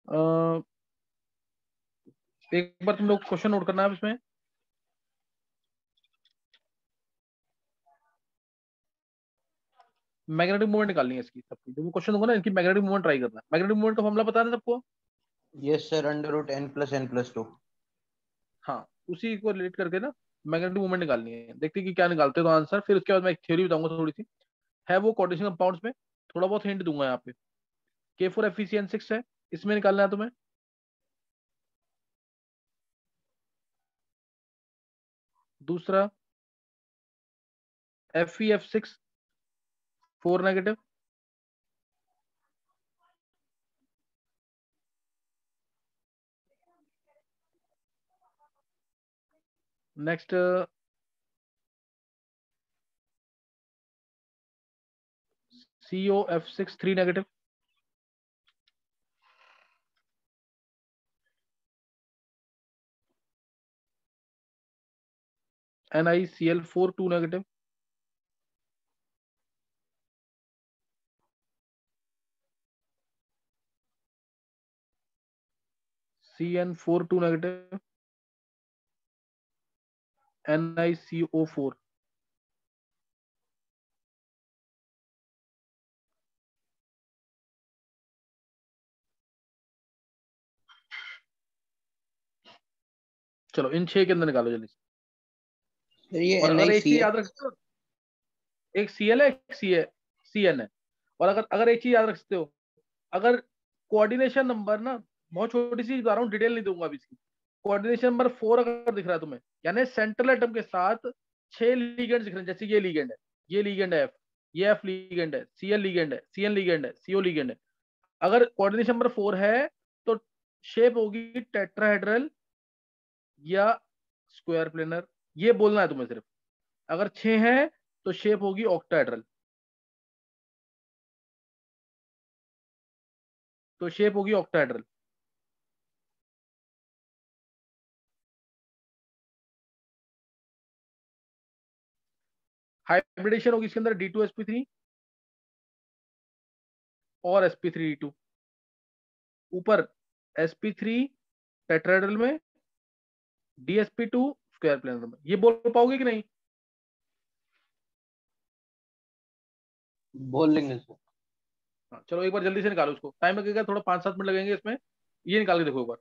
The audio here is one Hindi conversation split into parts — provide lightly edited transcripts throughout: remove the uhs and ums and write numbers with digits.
अ, एक बार तुम लोग क्वेश्चन नोट करना है इसमें। मैग्नेटिक मूवमेंट निकालनी है इसकी सबकी, जो भी क्वेश्चन होगा ना इनकी मैग्नेटिक मूवमेंट ट्राई करना है। मैग्नेटिक मूवमेंट का फॉर्मूला पता है ना सबको? Yes sir, √n+n+2। हाँ, उसी को रिलेट करके ना मैग्नेटिक मूवमेंट निकालनी है। देखते हैं कि क्या निकालते हैं तो आंसर, फिर उसके बाद मैं एक थ्योरी बताऊंगा थोड़ी सी, है वो कोऑर्डिनेशन कंपाउंड्स में। थोड़ा बहुत हिंट दूंगा यहाँ पे। K4 FeCN6 है, इसमें निकालना है तुम्हें। दूसरा FeF6 4 negative. Next COF6 3 negative. NiCl4 2 negative. CN4 2 negative. NiCO4। चलो इन 6 के अंदर निकालो जल्दी से। सर ये और अगर एक चीज NiCl। याद रख सकते हो, एक Cl है, एक CN है। और अगर अगर एक चीज याद रख सकते हो, अगर कोऑर्डिनेशन नंबर ना, बहुत छोटी सी बता रहा हूँ, डिटेल नहीं दूंगा अभी इसकी। कोऑर्डिनेशन नंबर 4 अगर दिख रहा है तुम्हें, यानी सेंट्रल एटम के साथ 6 लीगेंड दिख रहे हैं। जैसे ये लीगेंड है, ये लीगेंड है एफ, ये एफ लीगेंड है, सीएल लीगेंड है, सीएन लीगेंड है, सीओ लीगेंड है। अगर कोऑर्डिनेशन नंबर 4 है तो शेप होगी टेट्राहेड्रल या स्क्वायर प्लेनर। ये बोलना है तुम्हें सिर्फ। अगर 6 है तो शेप होगी ऑक्टाहेड्रल। तो शेप होगी ऑक्टाहेड्रल। हाइब्रिडेशन होगी इसके अंदर D2sp3 और sp3d2। ऊपर sp3 टेट्राहेड्रल में, DsP2 स्क्वायर प्लेनर में। ये बोल पाओगे कि नहीं? बोल लेंगे सर। हाँ, चलो एक बार जल्दी से निकालो उसको, टाइम लगेगा थोड़ा, 5-7 मिनट लगेंगे इसमें। ये निकाल के देखो एक बार।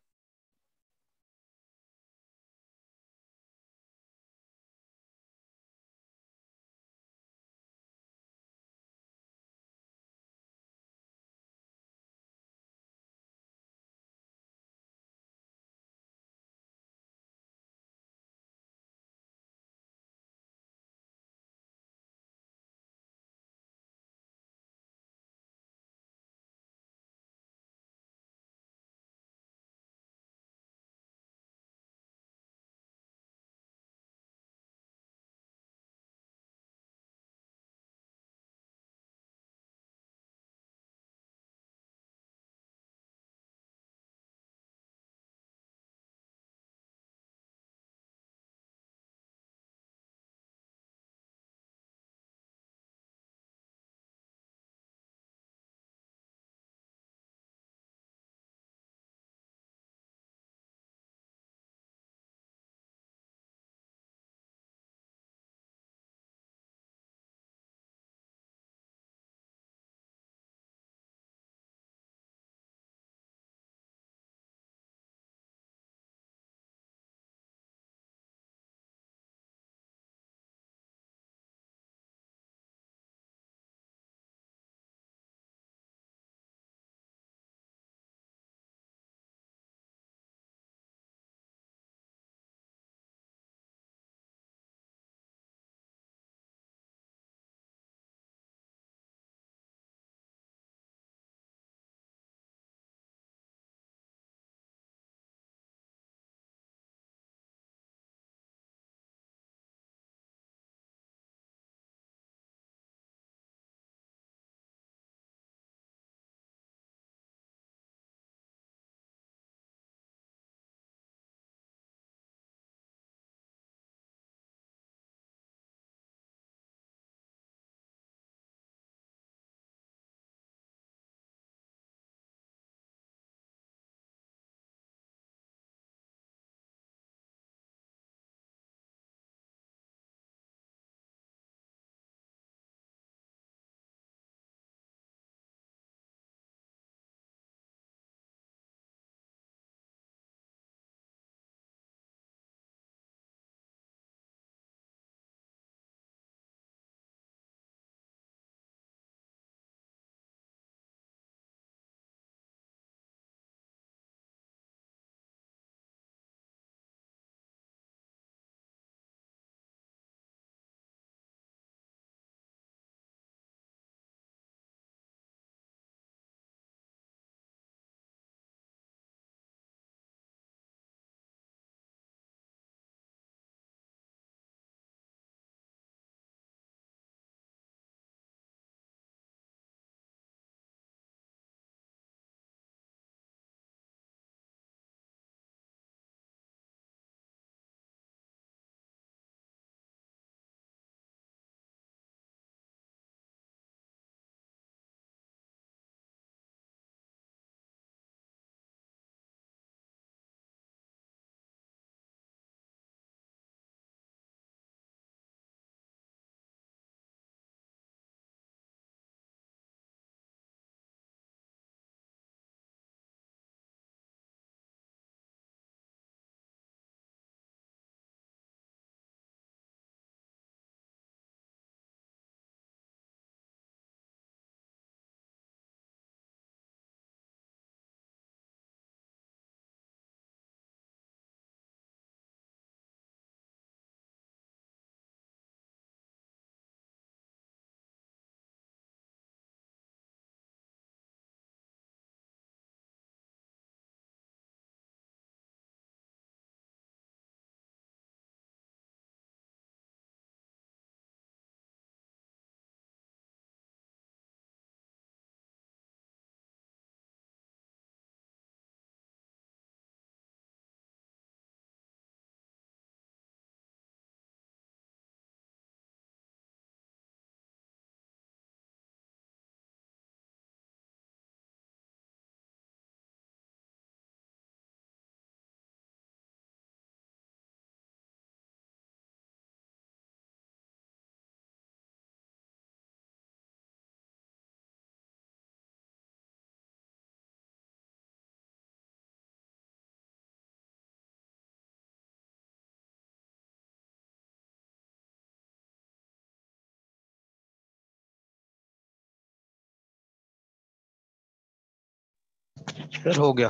सर हो गया।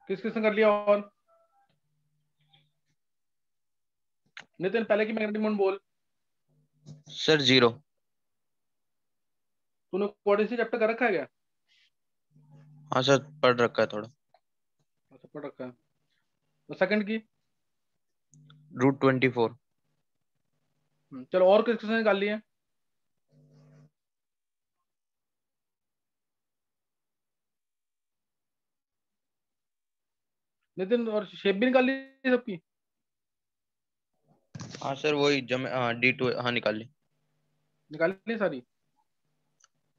किस किसने कर लिया? और नितिन पहले की मैग्नेटिक मोमेंट बोल। सर 0। तूने कोऑर्डिनेशन चैप्टर कर रखा है क्या? हाँ सर पढ़ रखा है थोड़ा। अच्छा पढ़ रखा है। तो सेकंड की? √24। चलो और किस किसने निकाल लिए? नितिन और शेप भी निकाल ली सबकी? हाँ सर वही D2 हाँ निकाल ली। निकाल ली सारी?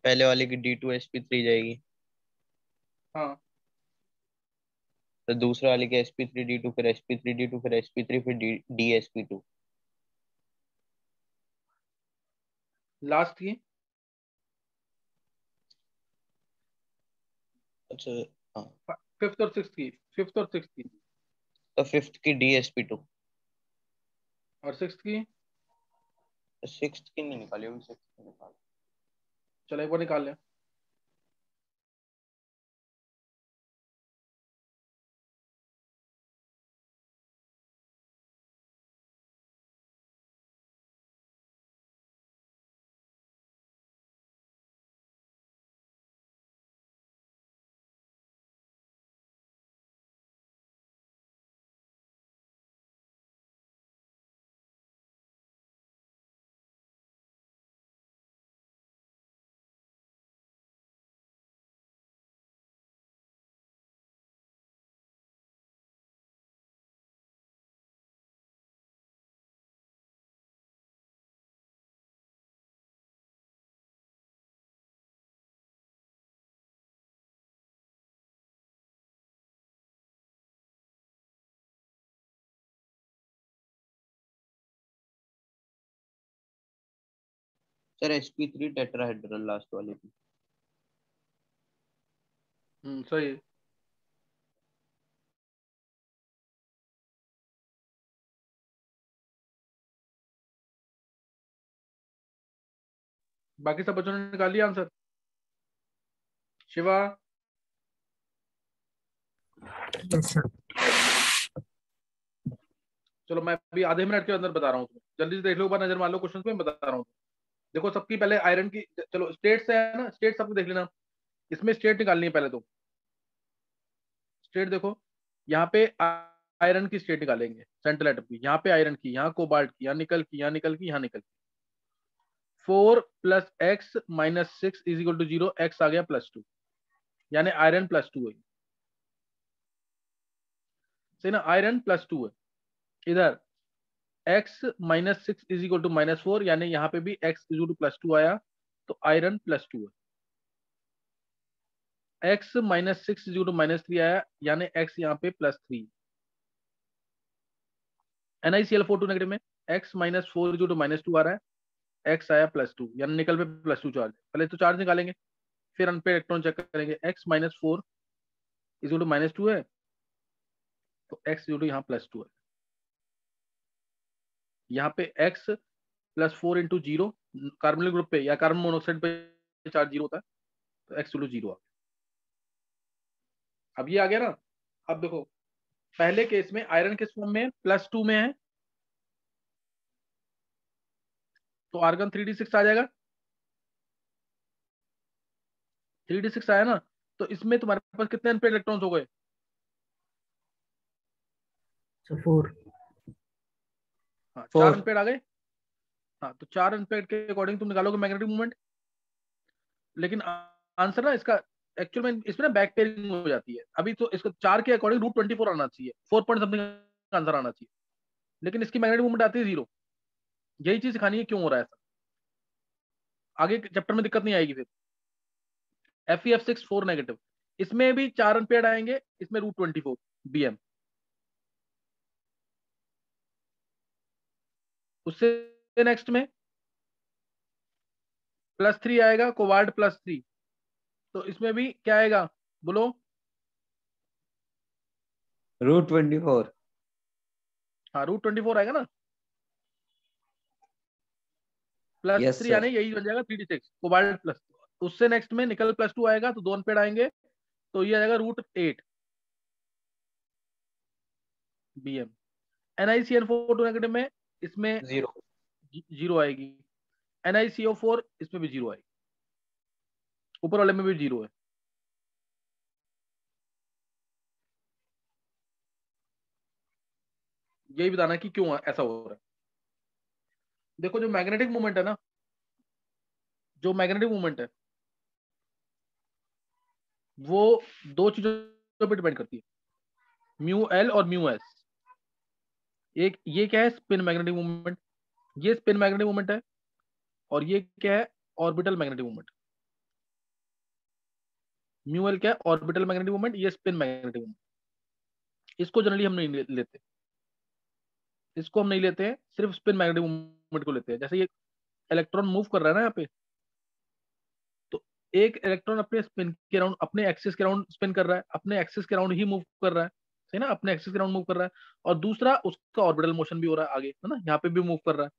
पहले वाले की D2 sp3 जाएगी। हाँ। तो दूसरे वाले की sp3 D2 फिर sp3 D2 फिर sp3 फिर Dsp2। लास्ट की? अच्छा। हाँ फिफ्थ और सिक्स की? फिफ्थ और सिक्स की? तो फिफ्थ की Dsp2। और सिक्स की? सिक्स की नहीं निकाली अभी, सिक्स की निकाल। चलो एक बार निकाल लें। सर sp3 टेट्राहेड्रल लास्ट वाले की। सही है। बाकी सब बच्चों ने निकाल लिया आंसर? शिवा? Yes sir. चलो मैं अभी आधे मिनट के अंदर बता रहा हूँ तुम्हें, जल्दी से देख लो, एक बार नजर मार लो क्वेश्चन में, बता रहा हूँ। देखो सबकी पहले आयरन की, चलो स्टेट्स है ना, स्टेट सबको देख लेना। इसमें स्टेट निकालनी है पहले तो। स्टेट देखो, यहाँ पे आयरन की स्टेट निकालेंगे सेंट्रल एटम की, यहाँ पे आयरन की, यहाँ कोबाल्ट की, यहाँ निकल की, यहाँ निकल की, यहाँ निकल की। 4 + x - 6 = 0, x आ गया +2, यानी आयरन +2 है। सही ना, आयरन +2 है। इधर x - 6 = -4, यानी यहाँ पे भी x = +2 आया, तो आयरन +2 है। x - 6 = -3 आया, यानी x यहाँ पे +3। NiCl4 2 नेगेटिव में x - 4 = -2 आ रहा है, x आया +2, यानी निकल पे +2 चार्ज। पहले तो चार्ज निकालेंगे, फिर अनपेड इलेक्ट्रॉन चेक करेंगे। x - 4 = -2 है, तो x = यहाँ +2 है। यहाँ पे x +4 × 0, कार्बोनिल ग्रुप पे या कार्बन मोनोऑक्साइड पे चार्ज 0 होता है, तो x = 0 आ गया। अब ये आ गया ना। अब देखो पहले केस में आयरन किस फॉर्म में +2 में है, तो आर्गन 3d6 आ जाएगा। 3d6 आया ना, तो इसमें तुम्हारे पास कितने अनपेड इलेक्ट्रॉन्स हो गए? सर 4। हाँ 4 4। अनपेड आ गए। हाँ तो 4 अनपेड के अकॉर्डिंग तुम निकालोगे मैग्नेटिक मूवमेंट। लेकिन आंसर ना इसका एक्चुअल में इसमें ना बैक पेयरिंग हो जाती है। अभी तो इसको 4 के अकॉर्डिंग √24 आना चाहिए, 4 पॉइंट समथिंग आंसर आना चाहिए, लेकिन इसकी मैग्नेटिक मूवमेंट आती है 0। यही चीज सिखानी है क्यों हो रहा है ऐसा, आगे चैप्टर में दिक्कत नहीं आएगी फिर। FeF6 4 नेगेटिव, इसमें भी 4 अनपेड आएंगे, इसमें √24 BM। उससे नेक्स्ट में +3 आएगा, कोबाल्ट +3, तो इसमें भी क्या आएगा बोलो? √24। हाँ √24 आएगा ना, यस +3 सर। यानी यही बन जाएगा 3d6 कोबाल्ट +। उससे नेक्स्ट में निकल +2 आएगा तो 2 अनपेड आएंगे, तो ये आ जाएगा √8 BM। NiCN4 नेगेटिव में इसमें 0 0 आएगी, NiCO4 इसमें भी 0 आएगी, ऊपर वाले में भी 0 है। यही बताना कि क्यों ऐसा हो रहा है। देखो जो मैग्नेटिक मूवमेंट है ना, जो मैग्नेटिक मूवमेंट है वो दो चीजों पे डिपेंड करती है, μL और μS। एक ये क्या है, स्पिन मैग्नेटिक मूवमेंट, ये स्पिन मैग्नेटिक मूवमेंट है, और ये क्या है, ऑर्बिटल मैग्नेटिक मूवमेंट। म्यूएल क्या है, ऑर्बिटल मैग्नेटिक मूवमेंट, ये स्पिन मैग्नेटिक मूवमेंट। इसको जनरली हम नहीं लेते, इसको हम नहीं लेते हैं, सिर्फ स्पिन मैग्नेटिक मूवमेंट को लेते हैं। जैसे ये इलेक्ट्रॉन मूव कर रहा है ना यहाँ पे, तो एक इलेक्ट्रॉन अपने स्पिन के राउंड, अपने एक्सिस के राउंड स्पिन कर रहा है, अपने एक्सिस के राउंड ही मूव कर रहा है, सही ना, अपने एक्सिस के राउंड मूव कर रहा है, और दूसरा उसका ऑर्बिटल मोशन भी हो रहा है आगे, है ना, यहाँ पे भी मूव कर रहा है,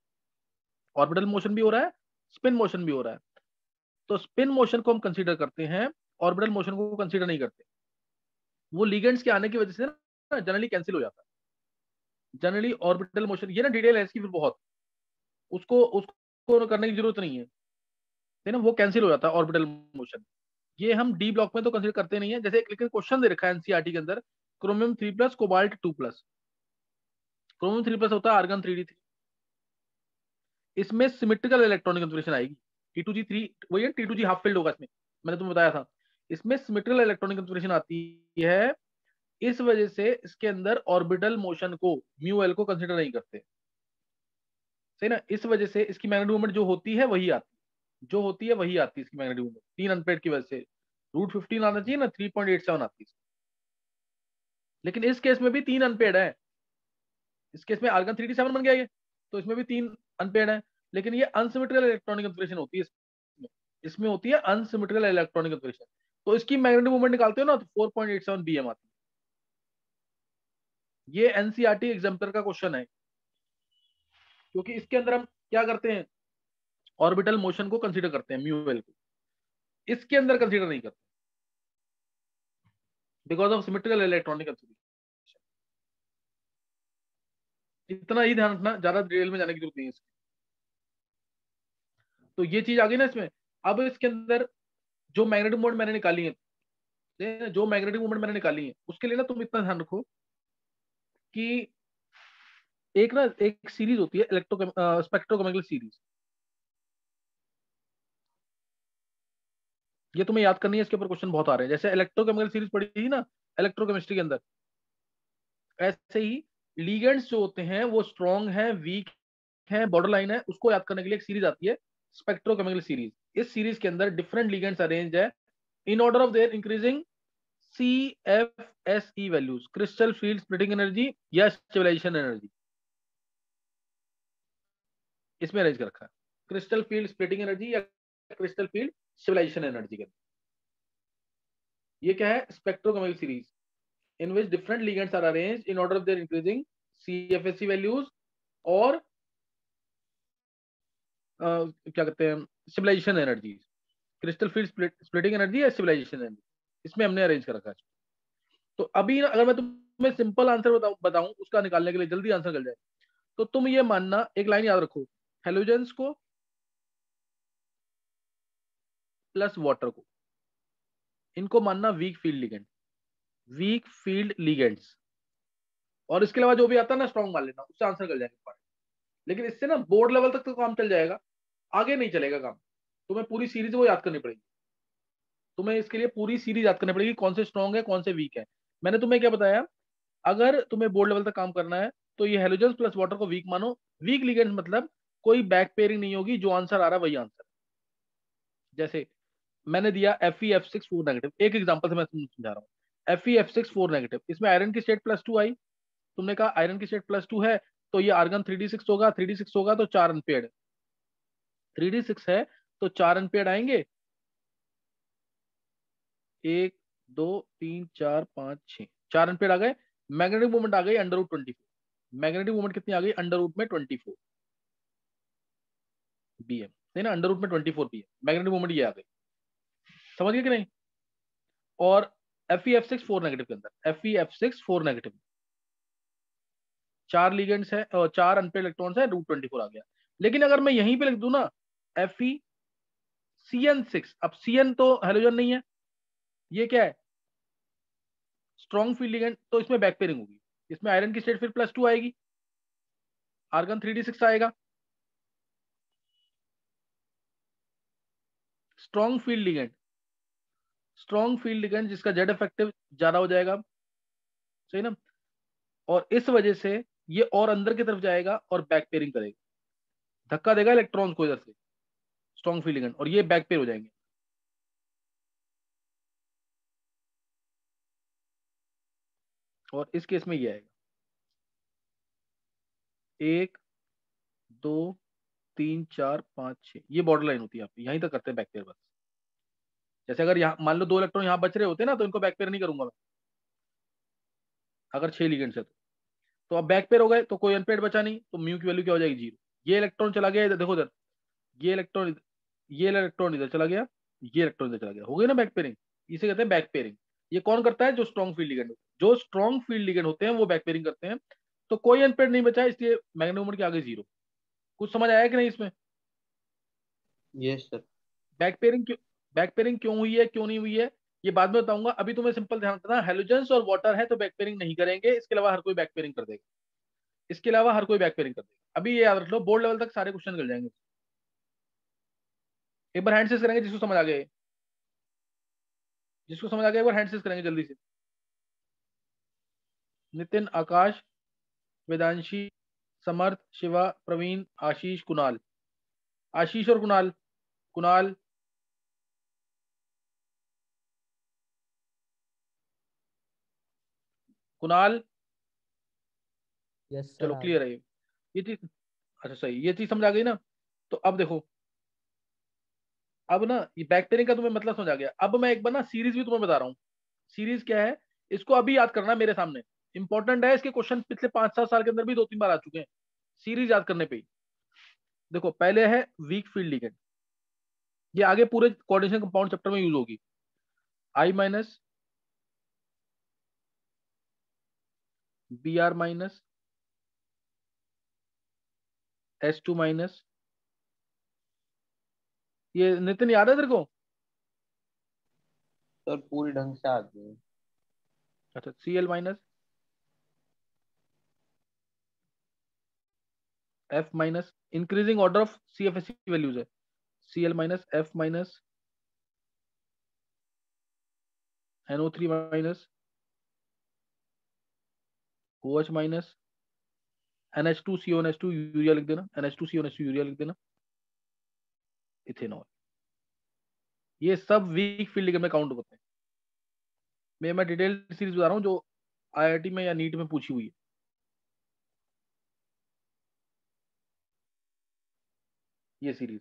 ऑर्बिटल मोशन भी हो रहा है, स्पिन मोशन भी हो रहा है। तो स्पिन मोशन को हम कंसीडर करते हैं, ऑर्बिटल मोशन को कंसीडर नहीं करते। वो लिगेंड्स के आने की वजह से ना जनरली कैंसिल हो जाता है। जनरली ऑर्बिटल मोशन, ये ना डिटेल है इसकी फिर बहुत, उसको उसको करने की जरूरत नहीं है ना, वो कैंसिल हो जाता है ऑर्बिटल मोशन। ये हम डी ब्लॉक में तो कंसीडर करते नहीं है। जैसे लेकिन क्वेश्चन दे रखा है एनसीईआरटी के अंदर, क्रोमियम 3+, कोबाल्ट 2+। क्रोमियम 3+ होता है आर्गन 3d3, इसमें सिमेट्रिकल इलेक्ट्रॉनिक कन्फिगरेशन आएगी, T2G3 वही है, T2G हाफ फील्ड होगा इसमें, मैंने तुम्हें बताया था। इसमें सिमेट्रिकल इलेक्ट्रॉनिक कन्फिगरेशन आती है, इस वजह से इसके अंदर ऑर्बिटल मोशन को, μL को कंसीडर नहीं करते, सही ना। इस वजह से इसकी मैग्नेटिक मूवमेंट जो होती है वही आती है, जो होती है वही आती है इसकी मैग्नेटिक मूवमेंट, 3 अनपेड की वजह से। √15 आना चाहिए ना, 3.87 आती है। लेकिन इस केस में भी 3 अनपेड है, इस केस में आर्गन 3d7 बन गया ये, तो इसमें भी 3 अनपेड है। लेकिन ये अनसिमेट्रिकल इलेक्ट्रॉनिक कन्फिगरेशन होती है इसमें होती है अनसिमेट्रिकल इलेक्ट्रॉनिक कन्फिगरेशन। तो इसकी मैग्नेटिक मूवमेंट निकालते हो ना, तो 4.87 BM आती है। ये एनसीईआरटी एग्जाम्पलर का क्वेश्चन है, क्योंकि इसके अंदर हम क्या करते हैं, ऑर्बिटल मोशन को कंसीडर करते हैं, μL को इसके अंदर कंसीडर नहीं करते, because of symmetrical electronic configuration. इतना ही ध्यान रखना, ज्यादा डिटेल में जाने की जरूरत नहीं है इसकी। तो ये चीज आ गई ना इसमें। अब इसके अंदर जो मैग्नेटिक मोमेंट मैंने निकाली है, जो मैग्नेटिक मोमेंट मैंने निकाली है, उसके लिए ना तुम इतना ध्यान रखो कि एक ना एक सीरीज होती है स्पेक्ट्रोकेमिकल सीरीज, ये तुम्हें याद करनी है, इसके ऊपर क्वेश्चन बहुत आ रहे हैं। जैसे इलेक्ट्रोकेमिकल सीरीज पढ़ी थी ना इलेक्ट्रोकेमिस्ट्री के अंदर, ऐसे ही लीगेंड्स जो होते हैं वो स्ट्रॉन्ग है, वीक है, बॉर्डर लाइन है, उसको याद करने के लिए एक सीरीज आती है स्पेक्ट्रोकेमिकल सीरीज। इस सीरीज के अंदर डिफरेंट लीगेंड्स अरेंज्ड है in order of their increasing CFSE values, crystal field splitting energy या स्टेबलाइजेशन एनर्जी, इसमें अरेंज कर रखा है, क्रिस्टल फील्ड स्प्लिटिंग एनर्जी या क्रिस्टल फील्ड स्टेबलाइजेशन एनर्जी के। ये क्या है, spectrochemical series in which different ligands are arranged in order of their increasing CFSE values और क्या कहते हैं, stabilisation energy, crystal field splitting energy या स्टेबलाइजेशन एनर्जी, इसमें हमने अरेंज कर रखा है। तो अभी अगर मैं तुम्हें सिंपल आंसर बताऊं उसका निकालने के लिए, जल्दी आंसर निकल जाए, तो तुम ये मानना, एक लाइन याद रखो, हेलोजेंस को प्लस वाटर को, इनको मानना weak field ligand, week field ligands, और इसके अलावा जो भी आता है ना स्ट्रॉन्ग मान लेना, उससे आंसर निकल जाएगा। लेकिन इससे ना बोर्ड लेवल तक तो काम चल जाएगा, आगे नहीं चलेगा काम। तुम्हें पूरी सीरीज वो याद करनी पड़ेगी, तुम्हें इसके लिए पूरी सीरीज याद करनी पड़ेगी, कौन से स्ट्रॉन्ग है कौन से वीक है। मैंने तुम्हें क्या बताया, अगर तुम्हें बोर्ड लेवल तक काम करना है तो ये हेलोजेंस प्लस वाटर को वीक मानो। वीक लिगेंड्स मतलब कोई बैक पेयरिंग नहीं होगी, जो आंसर आ रहा है वही आंसर। जैसे मैंने दिया FeF6 4 नेगेटिव, एक एग्जांपल से मैं समझा रहा हूँ। FeF6 4 नेगेटिव, इसमें आयरन की स्टेट +2 आई, तुमने कहा आयरन की स्टेट +2 है तो ये आर्गन 3d6 होगा, 3d6 होगा तो 4 अनपेड, 3d6 है तो 4 अनपेड आएंगे, 1 2 3 4 5 6, 4 अनपेड आ गए। मैग्नेटिक मूवमेंट आ गई √24, मैग्नेटिक मूवमेंट कितनी आ गई, √24 BM, है ना, √24 BM मैग्नेटिक मूवमेंट ये आ गई। समझ गए कि नहीं? और FeF6 4 नेगेटिव के अंदर, FeF6 4 नेगेटिव, 4 लिगेंड्स है और 4 अनपेड इलेक्ट्रॉन्स है, √24 आ गया। लेकिन अगर मैं यहीं पे लिख दूं ना FeCN6, अब CN तो हेलोजन नहीं है, ये क्या है? स्ट्रॉन्ग फील्ड लिगेंड, तो इसमें बैक पेयरिंग होगी, इसमें आयरन की स्टेट फिर +2 आएगी, आर्गन 3d6 आएगा। Strong field ligand, strong field ligand जिसका जेड इफेक्टिव ज्यादा हो जाएगा, सही ना? और इस वजह से ये और अंदर की तरफ जाएगा और बैक पेयरिंग करेगा, धक्का देगा इलेक्ट्रॉन्स को इधर से, स्ट्रॉन्ग फील्ड लिगेंड, और ये बैक पेयर हो जाएंगे। और इस केस में ये आएगा 1 2 3 4 5 6, ये बॉर्डर लाइन होती है आपकी, यहीं तक करते हैं बैक पेयर बस। जैसे अगर यहाँ मान लो 2 इलेक्ट्रॉन यहाँ बच रहे होते ना, तो इनको बैक पेयर नहीं करूंगा मैं, अगर 6 लिगेंड्स है तो अब बैक पेयर हो गए तो कोई अनपेड बचा नहीं, तो म्यू की वैल्यू क्या हो जाएगी? 0। ये इलेक्ट्रॉन चला गया इधर, देखो इधर, ये इलेक्ट्रॉन इधर चला गया, ये इलेक्ट्रॉन इधर चला गया, हो गई ना बैक पेयरिंग? इसे कहते हैं बैक पेयरिंग। ये कौन करता है? जो स्ट्रॉन्ग फील्ड लिगेंड, जो स्ट्रॉन्ग फील्ड लिगेंड होते हैं वो बैक पेयरिंग करते हैं। तो कोई अनपेड नहीं बचा, इसलिए मैग्नेटिक मोमेंट के आगे 0। कुछ समझ आया कि नहीं इसमें? Yes sir. बैक पेयरिंग क्यों हुई है, क्यों नहीं हुई है, ये बाद में बताऊंगा। अभी तुम्हें सिंपल ध्यान रखना, हेलोजेंस और वाटर है तो बैक पेयरिंग नहीं करेंगे, इसके अलावा हर कोई बैक पेयरिंग कर देगा, इसके अलावा हर कोई बैक पेयरिंग कर देगा। अभी ये याद रख लो, बोर्ड लेवल तक सारे क्वेश्चन कर जाएंगे। एक बार हैंड से करेंगे जिसको समझ आ गया, जिसको समझ आ गया एक बार हैंड से करेंगे जल्दी से। नितिन, आकाश, वेदांशी, समर्थ, शिवा, प्रवीण, आशीष, कुणाल। आशीष और कुणाल, कुणाल, कुणाल, यस चलो सर। क्लियर है ये चीज। अच्छा सही, ये चीज समझ आ गई ना? तो अब देखो, अब ना ये बैक्टेरिया का तुम्हें मतलब समझ आ गया। अब मैं एक बार ना सीरीज भी तुम्हें बता रहा हूँ। सीरीज क्या है, इसको अभी याद करना मेरे सामने, इंपॉर्टेंट है। इसके क्वेश्चन पिछले 5-7 साल के अंदर भी 2-3 बार आ चुके हैं, सीरीज याद करने पे ही। देखो पहले है वीक फील्ड लिगेंड, ये आगे पूरे कोऑर्डिनेशन कंपाउंड चैप्टर में यूज होगी। I minus, Br minus, S2 minus. ये नितिन याद है तेरे को? सर पूरी ढंग से आती है। अच्छा, Cl minus, F minus, increasing order of CFSC values है। Cl minus, F minus, NO3 minus, OH minus, NH2CO urea लिख देना, NH2CO यूरिया लिख देना, इथेनॉल। ये सब वीक फील्ड लिगेंड में काउंट होते हैं। मैं डिटेल सीरीज बता रहा हूँ जो IIT में या नीट में पूछी हुई है। ये सीरीज,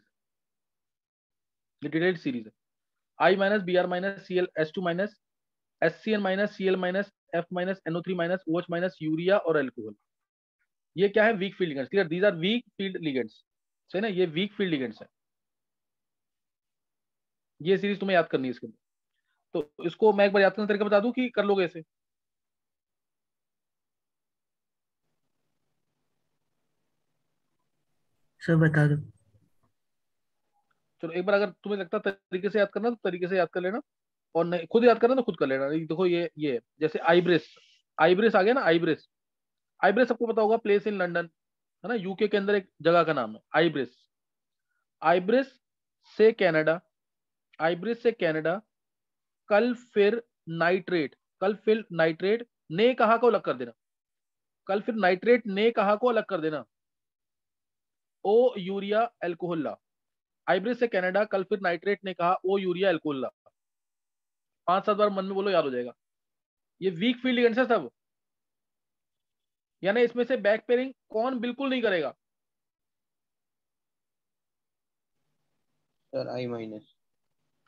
ये डिटेल्ड सीरीज है। I minus, Br minus, Cl, S2 minus, SCN minus, Cl minus, F minus, NO3 minus, OH minus, urea और अल्कोहल। ये क्या है? Weak field ligands. Clear? These are weak field ligands, सही ना? ये वीक फील्ड लिगेंड्स है। ये सीरीज तुम्हें याद करनी है इसके अंदर। तो इसको मैं एक बार याद करने का तरीका बता दूं कि कर लोगे ऐसे? सर बता दो। चलो एक बार, अगर तुम्हें लगता है तरीके से याद करना तो तरीके से याद कर लेना, और नहीं खुद याद करना तो खुद कर लेना। ये देखो, ये है। जैसे आईब्रेस, आईब्रेस आ गया ना, आईब्रेस। आईब्रेस सबको पता होगा, प्लेस इन लंदन, है ना, यूके के अंदर एक जगह का नाम है आईब्रेस। आईब्रेस से कनाडा, आईब्रेस से कनाडा, कल फिर नाइट्रेट, कल फिर नाइट्रेट ने कहा को अलग कर देना, कल फिर नाइट्रेट ने कहा को अलग कर देना, ओ यूरिया एल्कोहल। आईब्रेस से कनाडा, कल फिर नाइट्रेट ने कहा, ओ यूरिया एल्कोहल। 5-7 बार मन में बोलो, याद हो जाएगा। ये वीक फील्ड लिगेंड्स है सब, यानी इसमें से बैक पेयरिंग कौन बिल्कुल नहीं करेगा? Sir I minus.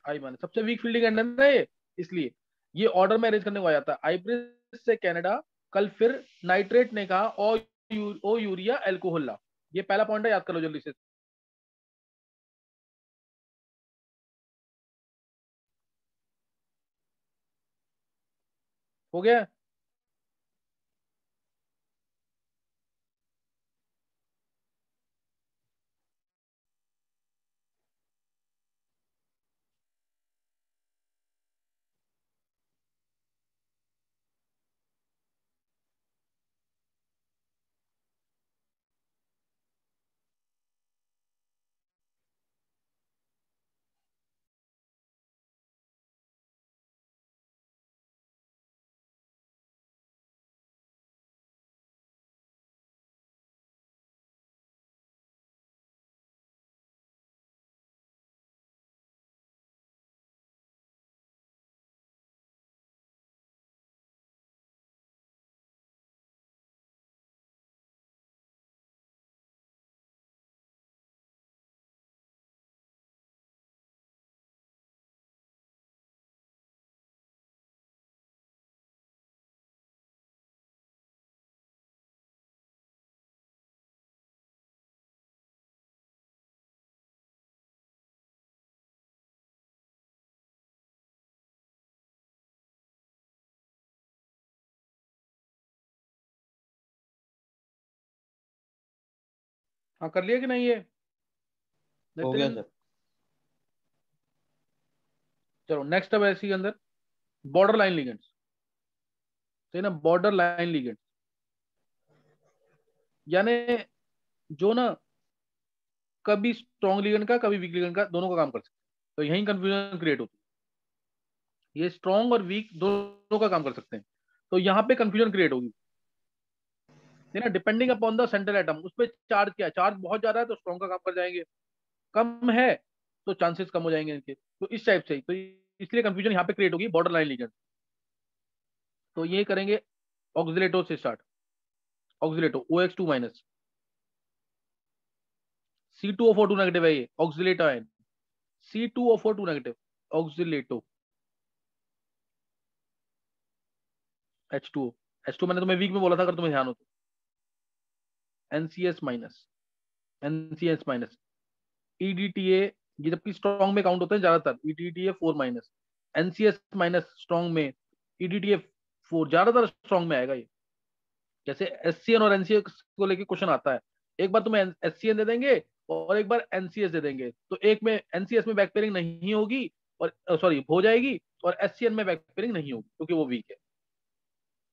आई माने सबसे वीक फील्ड लिगेंड है ना ये, इसलिए ये ऑर्डर में अरेंज करने को आ जाता है। आईब्रेस से कनाडा, कल फिर नाइट्रेट ने कहा, ओ यूरिया एल्कोहल। ये पहला पॉइंट है, याद कर लो जल्दी से। हो गया? हाँ, कर लिया कि नहीं ये हो गया नितिन? सर। चलो नेक्स्ट अब ऐसी के अंदर बॉर्डर लाइन लिगेंड्स, सही ना? बॉर्डर लाइन लिगेंड्स यानी जो ना कभी स्ट्रॉन्ग लिगेंड का कभी वीक लिगेंड का दोनों का काम कर सकते हैं, तो यही कंफ्यूजन क्रिएट होती है। ये स्ट्रॉन्ग और वीक दोनों का काम कर सकते हैं, तो यहाँ पे कंफ्यूजन क्रिएट होगी, है ना? Depending upon the central atom, उस पर चार्ज क्या है। चार्ज बहुत ज्यादा है तो स्ट्रॉन्ग का काम कर जाएंगे, कम है तो चांसेस कम हो जाएंगे इनके। तो इस टाइप से तो इसलिए कंफ्यूजन यहाँ पे क्रिएट होगी बॉर्डर लाइन लिगेंड। तो ये करेंगे ऑक्सिलेटो से start. ऑक्सिलेटो OX2 minus, C2O4 2 negative है ये ऑक्सिलेटो ion, C2O4 2 negative ऑक्सिलेटो H2O। H2 मैंने तुम्हें वीक में बोला था अगर तुम्हें ध्यान हो तो। NCS minus, NCS minus, EDTA, ये जबकि स्ट्रॉन्ग में काउंट होते हैं ज्यादातर, EDTA 4 minus, NCS minus strong में, EDTA 4 ज्यादातर स्ट्रॉन्ग में आएगा ये। जैसे SCN और NCS को लेके क्वेश्चन आता है, एक बार तुम्हें SCN दे देंगे और एक बार NCS दे देंगे, तो एक में NCS में बैक पेयरिंग नहीं होगी और सॉरी हो जाएगी, और SCN में बैक पेयरिंग नहीं होगी क्योंकि वो वीक है।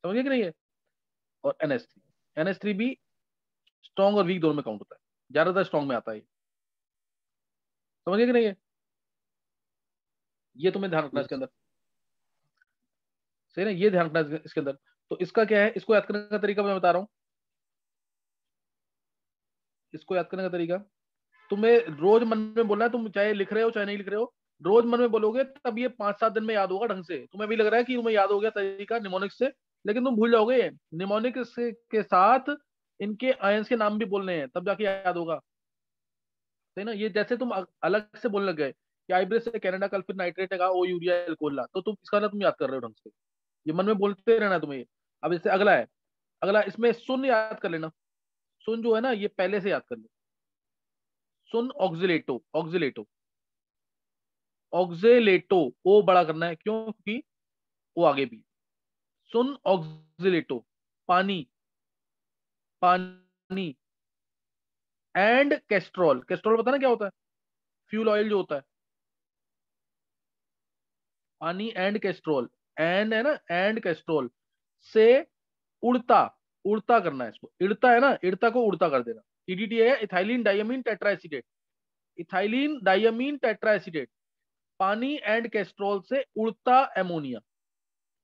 समझिए कि नहीं है? और NH3 भी स्ट्रॉन्ग और वीक दोनों में काउंट होता है, ज्यादातर स्ट्रॉन्ग में आता है। समझिए कि नहीं है? ये तुम्हें ध्यान रखना है इसके Yes. अंदर, सही ना? ये ध्यान रखना है इसके अंदर। तो इसका क्या है, इसको याद करने का तरीका मैं बता रहा हूँ। इसको याद करने का तरीका, तुम्हें रोज मन में बोलना है, तुम चाहे लिख रहे हो चाहे नहीं लिख रहे हो, रोज मन में बोलोगे तब ये 5-7 दिन में याद होगा ढंग से। तुम्हें भी लग रहा है कि तुम्हें याद हो गया तरीका निमोनिक्स से, लेकिन तुम भूल जाओगे। निमोनिक्स के साथ इनके आयंस के नाम भी बोलने हैं तब जाके याद होगा, सही ना? ये जैसे तुम अलग से बोलने लग गए कि आइब्रेस से कनाडा कल, फिर नाइट्रेट है, ओ यूरिया एल्कोहल, तो तुम इसका ना तुम याद कर रहे हो ढंग से। ये मन में बोलते रहना तुम्हें। अब जैसे अगला है, अगला इसमें सुन याद कर लेना। सुन जो है ना ये पहले से याद कर लो। सुन ऑक्सिलेटो, ऑक्सिलेटो, ऑक्सिलेटो, ओ बड़ा करना है, क्यों? क्योंकि वो आगे भी। सुन ऑक्सिलेटो, पानी, पानी एंड कैस्ट्रॉल। कैस्ट्रॉल पता ना क्या होता है? फ्यूल ऑयल जो होता है। पानी एंड कैस्ट्रॉल, एंड है ना, एंड कैस्ट्रॉल से उड़ता, उड़ता करना है इसको। इड़ता है ना, इड़ता को उड़ता कर देना। ईडीटी है इथाइलिन डायमीन टेट्राएसिडेट, इथाइलिन डायमीन टेट्राएसिडेट, पानी एंड कैस्ट्रॉल से उड़ता एमोनिया।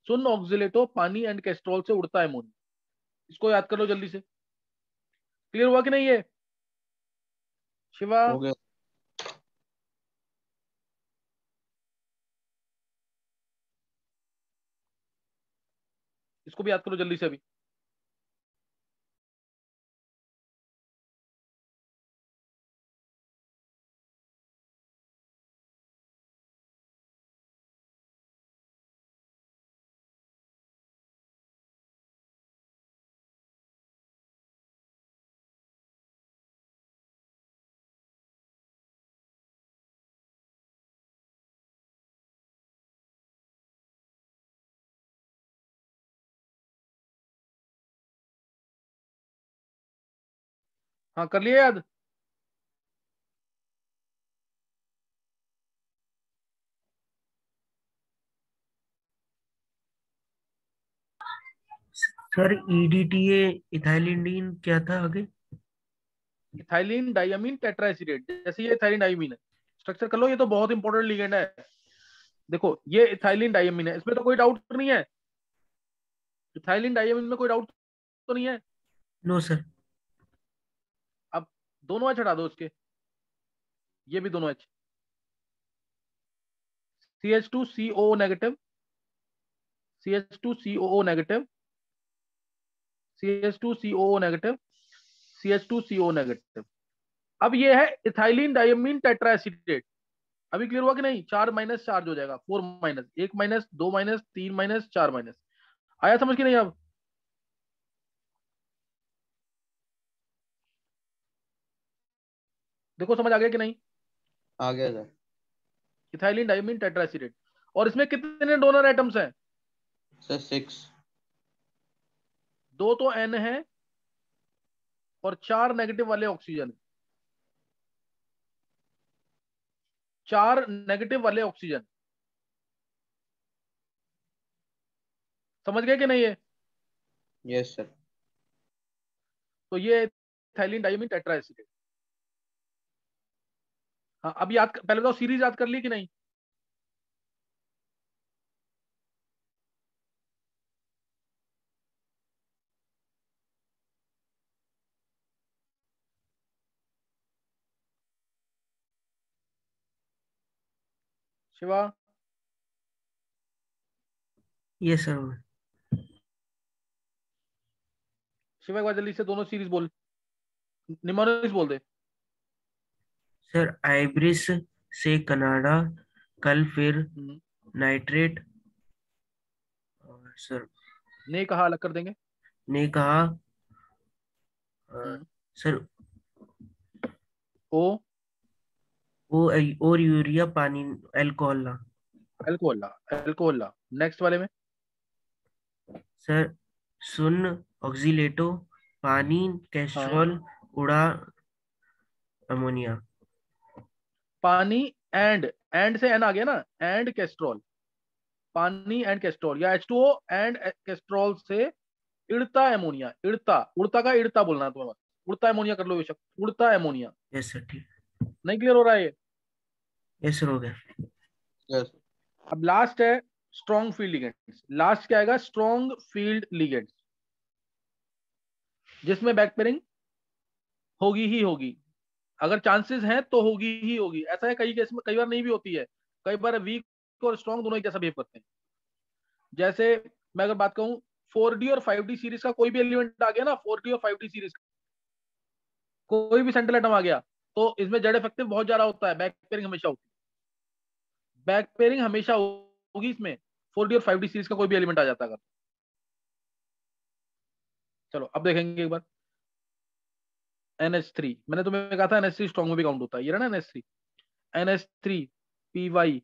सुन ऑक्सिलेटो, पानी एंड कैस्ट्रॉल से उड़ता एमोनिया। इसको याद कर लो जल्दी से। क्लियर हुआ कि नहीं ये शिवा? हो गया। इसको भी याद करो जल्दी से अभी। हाँ कर लिया याद? सर EDTA इथाइलिन क्या था आगे? इथाइलिन डायमीन टेट्राएसिडेट, जैसे ये इथाइलिन डायमीन है, स्ट्रक्चर कर लो, ये तो बहुत इंपॉर्टेंट लिगेंड है। देखो ये इथाइलिन डायमीन है, इसमें तो कोई डाउट नहीं है, इथाइलिन डायमीन में कोई डाउट तो नहीं है। No sir. अब दोनों एच हटा दो उसके, ये भी दोनों H, CH2COO negative, CH2COO negative, CH2COO negative, CH2CO negative. अब ये है इथाइलिन डायमीन टेट्राएसिडेट। अभी क्लियर हुआ कि नहीं? 4 माइनस चार्ज हो जाएगा, 4 minus, 1 minus, 2 minus, 3 minus, 4 minus. आया समझ कि नहीं? अब देखो समझ आ गया कि नहीं? आ गया सर। Ethylene diamine टेट्राएसिडेट। और इसमें कितने डोनर एटम्स हैं? सर 6। 2 तो N है और 4 नेगेटिव वाले ऑक्सीजन, 4 नेगेटिव वाले ऑक्सीजन। समझ गए कि नहीं? ये यस सर। तो ये इथाइलिन डायमीन टेट्राएसिडेट। हाँ अब याद पहले बताओ, सीरीज याद कर ली कि नहीं? Shiva, yes sir. शिवा एक बार जल्दी से दोनों सीरीज बोल, निमोनिक्स बोल दे। सर आइब्रिस से कनाडा, कल फिर नाइट्रेट, और सर ने कहा अलग कर देंगे। ने कहा हम्म, सर ओ वो और यूरिया पानी अल्कोहल ना। Alcohol, alcohol. नेक्स्ट वाले में सर सुन ऑक्सीलेटो, पानी, हाँ, कैस्ट्रॉल, उड़ा, अमोनिया। पानी एंड से एन आ गया ना, एंड कैस्ट्रॉल, पानी एंड कैस्ट्रॉल, या H2O एंड कैस्ट्रॉल से इड़ता एमोनिया, इड़ता, उड़ता का इड़ता बोलना है तुम्हें बस, उड़ता एमोनिया कर लो बेशक, उड़ता एमोनिया। यस सर ठीक। नहीं क्लियर हो रहा है ये? यस सर हो गया। यस। अब लास्ट है स्ट्रॉन्ग फील्ड लिगेंड्स। लास्ट क्या आएगा? स्ट्रॉन्ग फील्ड लिगेंड्स, जिसमें बैक पेयरिंग होगी ही होगी, अगर चांसेस हैं तो होगी ही होगी। ऐसा है कई केस में, कई बार नहीं भी होती है, कई बार वीक और स्ट्रॉन्ग दोनों एक जैसा बिहेव करते हैं। जैसे मैं अगर बात कहूं, 4D और 5D सीरीज का कोई भी एलिमेंट आ गया ना, 4D और 5D सीरीज कोई भी सेंट्रल एटम आ गया, तो इसमें जेड इफेक्टिव बहुत ज्यादा होता है, बैक पेयरिंग हमेशा होती है, बैक पेयरिंग हमेशा होगी इसमें, 4D और 5D सीरीज का कोई भी एलिमेंट आ जाता है अगर। चलो अब देखेंगे एक बार। NH3, मैंने तुम्हें कहा था NH3 स्ट्रॉन्ग में भी काउंट होता है, ये रहा ना NH3, NH3 PY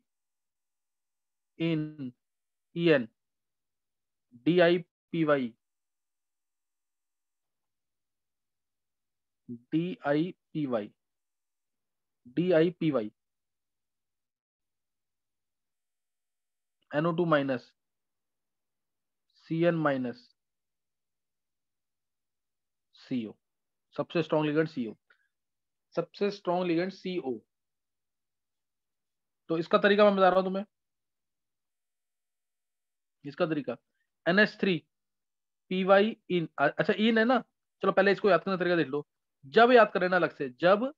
इन EN DIPY, DIPY, DIPY, NO2 minus, CN minus, CO। सबसे स्ट्रॉन्ग लिगेंड CO, सबसे स्ट्रॉन्ग लिगेंड CO। तो इसका तरीका मैं बता रहा हूं तुम्हें, इसका तरीका NH3 PY इन, अच्छा इन है ना, चलो पहले इसको याद करने का तरीका देख लो। जब याद कर लेना अलग से, जब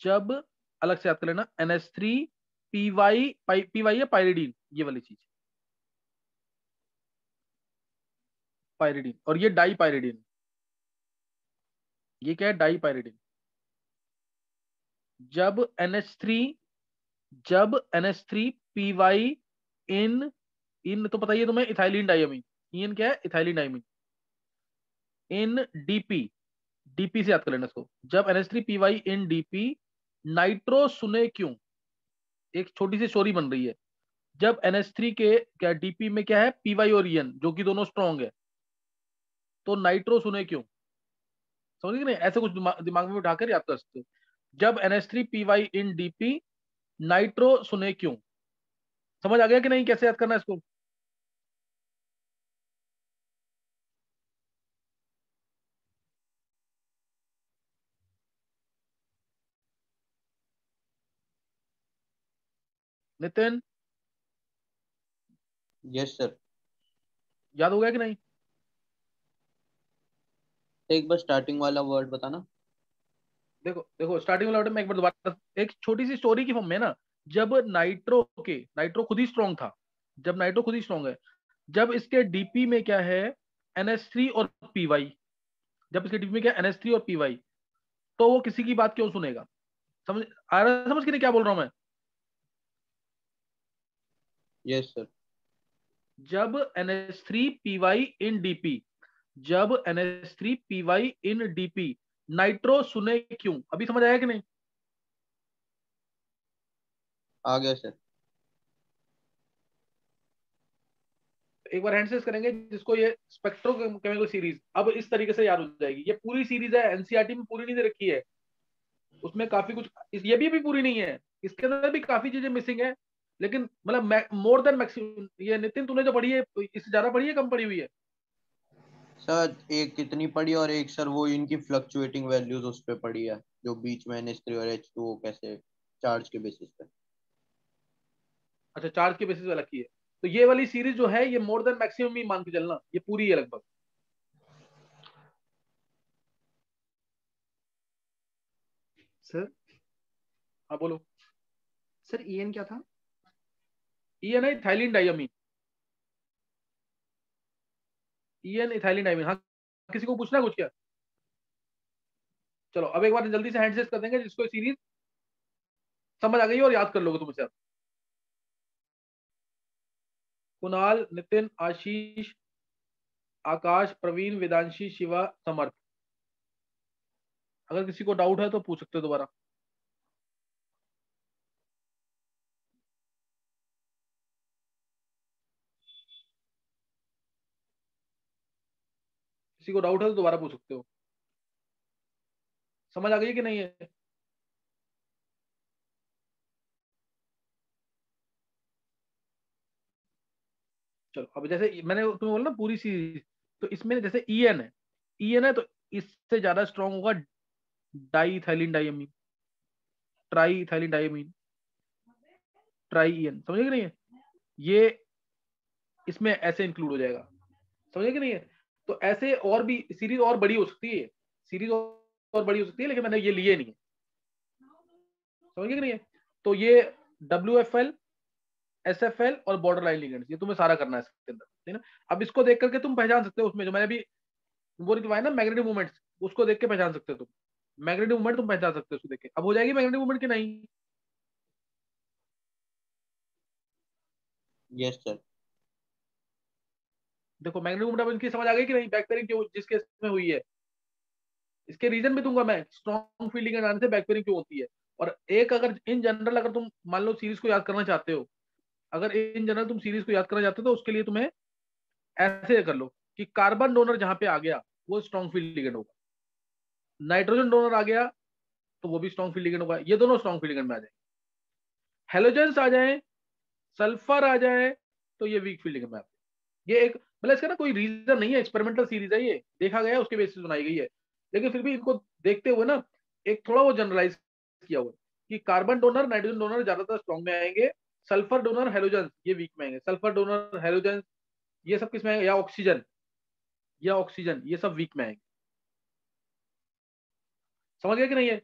जब अलग से याद कर लेना, NH3 PY है पायरिडीन, ये वाली चीज पायरिडीन, और ये डाई पायरिडीन, ये क्या है? Di pyridine. जब NH3, जब NH3 PY इन, इन तो पता ही है तुम्हें, इथाइलिन डायमीन, इन क्या है? इथाइलिन डायमीन, इन DP, DP से याद कर लेना इसको। जब NH3 PY इन DP, नाइट्रो सुने क्यों, एक छोटी सी स्टोरी बन रही है। जब NH3 के क्या DP में क्या है? PY और EN, जो कि दोनों स्ट्रॉन्ग है, तो नाइट्रो सुने क्यों? समझ गए नहीं, ऐसे कुछ दिमाग में उठाकर याद कर सकते हो। जब NH3 इन DP नाइट्रो सुने क्यों, समझ आ गया कि नहीं कैसे याद करना है इसको? Nitin, yes sir. याद हो गया कि नहीं? एक बार स्टार्टिंग वाला वर्ड बताना। देखो देखो, स्टार्टिंग वाला order में एक बार दोबारा, एक छोटी सी स्टोरी की फॉर्म में ना, जब नाइट्रो खुद ही स्ट्रॉन्ग था, जब नाइट्रो खुद ही स्ट्रॉन्ग है, जब इसके डीपी में क्या है, NH3 और PY, जब इसके डीपी में क्या NH3 और PY, तो वो किसी की बात क्यों सुनेगा? समझ आ रहा है, समझ के नहीं क्या बोल रहा हूं मैं? Yes sir. जब NH3 PY इन DP, जब NH3 PY इन DP नाइट्रो सुने क्यों, अभी समझ आया कि नहीं? आ गया सर। एक बार हैंडसेस करेंगे जिसको ये स्पेक्ट्रोकेमिकल सीरीज अब इस तरीके से याद हो जाएगी। ये पूरी सीरीज है, एनसीईआरटी में पूरी नहीं दे रखी है, उसमें काफी कुछ, ये भी पूरी नहीं है, इसके अंदर भी काफी चीजें मिसिंग है, लेकिन मतलब मोर देन मैक्सिमम। ये नितिन तूने जो पढ़ी है इससे ज्यादा पढ़ी है, कम पढ़ी हुई है? सर एक कितनी पढ़ी और एक सर वो इनकी फ्लक्चुएटिंग वैल्यूज उस पे पढ़ी है, जो बीच में NH3 और H2O कैसे चार्ज के बेसिस पे। अच्छा, चार्ज के बेसिस पे अलग की है, तो ये वाली सीरीज जो है ये मोर देन मैक्सिमम ही मान के चलना, ये पूरी है लगभग। सर हाँ बोलो। सर EN क्या था? EN है इथाइलिन डाइअमीन, EN इथाइलिन डाइअमीन। हाँ, किसी को पूछना है कुछ क्या? चलो अब एक बार जल्दी से हैंडसेस कर देंगे जिसको सीरीज समझ आ गई और याद कर लोगे तुम इसे। कुणाल, नितिन, आशीष, आकाश, प्रवीण, वेदांशी, शिवा, समर्थ। अगर किसी को डाउट है तो पूछ सकते हो दोबारा। किसी को डाउट है तो दोबारा पूछ सकते हो। समझ आ गई कि नहीं है? चलो अब जैसे मैंने तुम्हें बोला ना पूरी सीरीज, तो इसमें जैसे EN है तो इससे ज्यादा स्ट्रॉन्ग होगा diethylene diamine, triethylene diamine, tri EN। समझे कि नहीं है? ये इसमें ऐसे इंक्लूड हो जाएगा, समझे कि नहीं है? तो ऐसे और भी सीरीज और बड़ी हो सकती है, सीरीज और बड़ी हो सकती है, लेकिन मैंने ये लिए नहीं है, समझे कि नहीं है? तो ये WFL, SFL और बॉर्डर लाइन लिगेंड्स, ये तुम्हें सारा करना है इसके अंदर, ठीक है ना? अब इसको देख करके तुम पहचान सकते हो, उसमें जो मैंने अभी वो लिखवाया ना मैग्नेटिक मूवमेंट्स, उसको देख के पहचान सकते हो तुम, मैग्नेटिक मूवमेंट तुम पहचान सकते हो उसको देख के। अब हो जाएगी मैग्नेटिक मूवमेंट की नहीं? Yes sir. देखो मैग्नेटिक मूवमेंट अब इनकी समझ आ गई कि नहीं, बैक पेयरिंग क्यों जिस केस में हुई है, इसके रीजन भी दूंगा मैं, स्ट्रॉन्ग फील्ड लिगेंड आने से बैक पेयरिंग क्यों होती है। और एक अगर इन जनरल अगर तुम मान लो सीरीज को याद करना चाहते हो, अगर इन जनरल तुम सीरीज को याद करना चाहते हो तो उसके लिए तुम्हें ऐसे कर लो कि कार्बन डोनर जहां पे आ गया वो स्ट्रॉन्ग फील्ड लिगेंड होगा, नाइट्रोजन डोनर आ गया तो वो भी स्ट्रॉन्ग फील्ड लिगेंड होगा, ये दोनों स्ट्रॉन्ग फील्ड लिगेंड में आ जाए। हेलोजेंस आ जाए, सल्फर आ जाए, तो ये वीक फील्ड लिगेंड में आते हैं। ये एक मतलब इसका ना कोई रीजन नहीं है, एक्सपेरिमेंटल सीरीज है, ये देखा गया है उसके बेसिस बनाई गई है, लेकिन फिर भी इनको देखते हुए ना एक थोड़ा वो जनरलाइज किया हुआ है कि कार्बन डोनर नाइट्रोजन डोनर ज्यादातर स्ट्रॉन्ग में आएंगे, सल्फर डोनर हेलोजेंस ये वीक में आएंगे, सल्फर डोनर हेलोजेंस ये सब किस में आएंगे, या ऑक्सीजन ये सब वीक में आएंगे। समझ गया कि नहीं है?